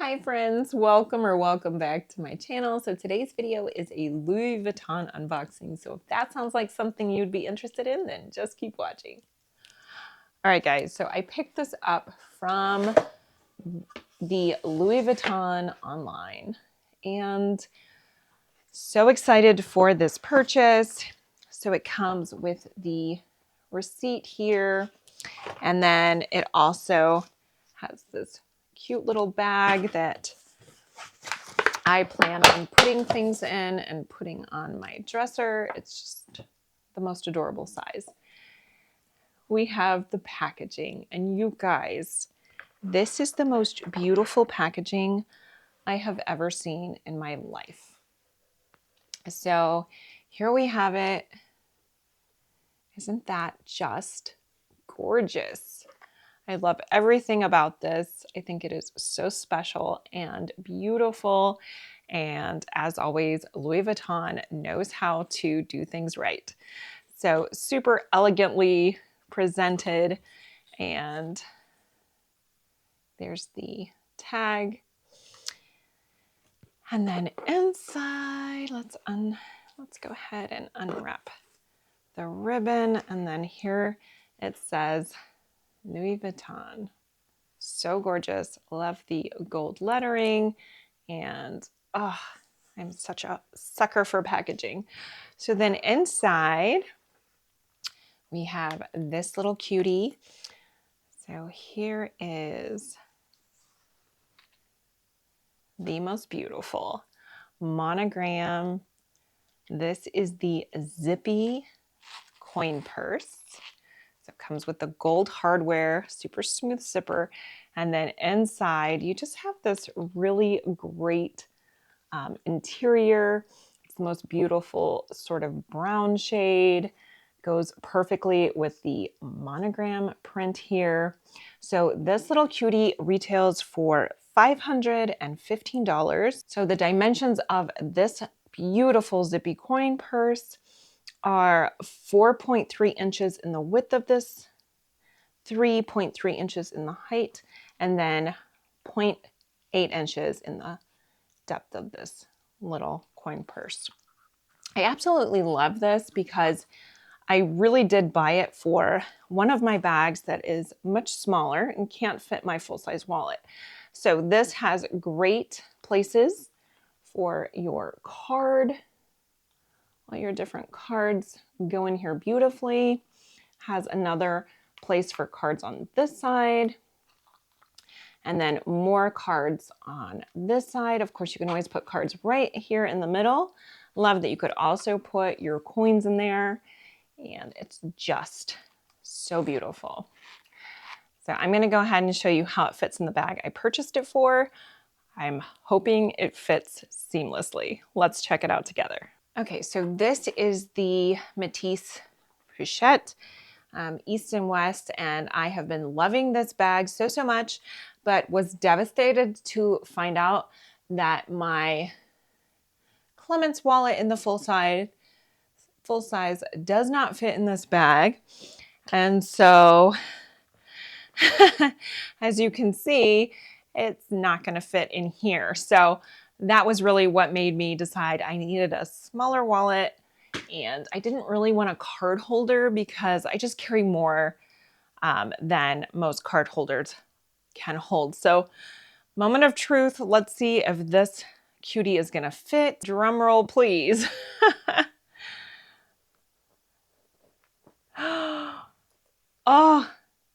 Hi friends, welcome back to my channel. So today's video is a Louis Vuitton unboxing. So if that sounds like something you'd be interested in, then just keep watching. All right guys, so I picked this up from the Louis Vuitton online and so excited for this purchase. So it comes with the receipt here, and then it also has this cute little bag that I plan on putting things in and putting on my dresser. It's just the most adorable size. We have the packaging, and you guys, this is the most beautiful packaging I have ever seen in my life. So here we have it. Isn't that just gorgeous? I love everything about this. I think it is so special and beautiful. And as always, Louis Vuitton knows how to do things right. So super elegantly presented. And there's the tag. And then inside, let's go ahead and unwrap the ribbon. And then here it says Louis Vuitton. So gorgeous. Love the gold lettering, and I'm such a sucker for packaging. So then inside we have this little cutie. So here is the most beautiful monogram. This is the Zippy coin purse. So it comes with the gold hardware, super smooth zipper. And then inside, you just have this really great interior. It's the most beautiful sort of brown shade. Goes perfectly with the monogram print here. So this little cutie retails for $515. So the dimensions of this beautiful zippy coin purse are 4.3 inches in the width of this, 3.3 inches in the height, and then 0.8 inches in the depth of this little coin purse. I absolutely love this because I really did buy it for one of my bags that is much smaller and can't fit my full-size wallet. So this has great places for your card. All your different cards go in here beautifully. Has another place for cards on this side. And then more cards on this side. Of course, you can always put cards right here in the middle. Love that you could also put your coins in there. And it's just so beautiful. So I'm going to go ahead and show you how it fits in the bag I purchased it for. I'm hoping it fits seamlessly. Let's check it out together. Okay, so this is the Matisse Pochette, East and West, and I have been loving this bag so much, but was devastated to find out that my Clemence wallet in the full size does not fit in this bag. And so as you can see, it's not going to fit in here. So that was really what made me decide I needed a smaller wallet, and I didn't really want a card holder because I just carry more than most card holders can hold. So moment of truth, let's see if this cutie is going to fit. Drum roll, please. Oh,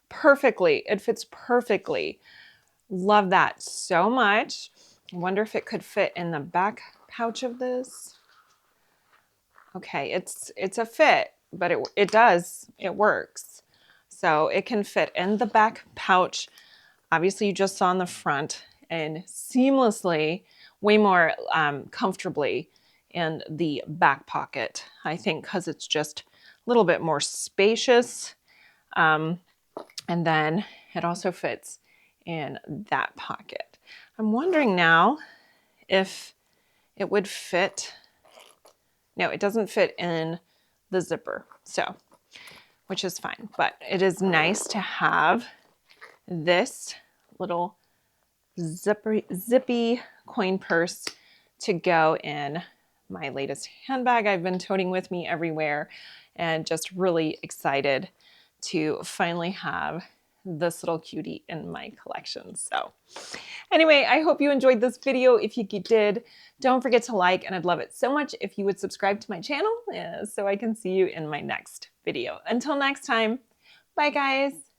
perfectly. It fits perfectly. Love that so much. I wonder if it could fit in the back pouch of this. Okay, it's a fit, but it works. So it can fit in the back pouch. Obviously you just saw in the front, and seamlessly, way more comfortably in the back pocket, I think, because it's just a little bit more spacious. And then it also fits in that pocket. I'm wondering now if it would fit. No, it doesn't fit in the zipper, so, which is fine, but it is nice to have this little zippy coin purse to go in my latest handbag I've been toting with me everywhere, and just really excited to finally have this little cutie in my collection. So anyway, I hope you enjoyed this video. If you did, don't forget to like, and I'd love it so much if you would subscribe to my channel so I can see you in my next video. Until next time, bye guys.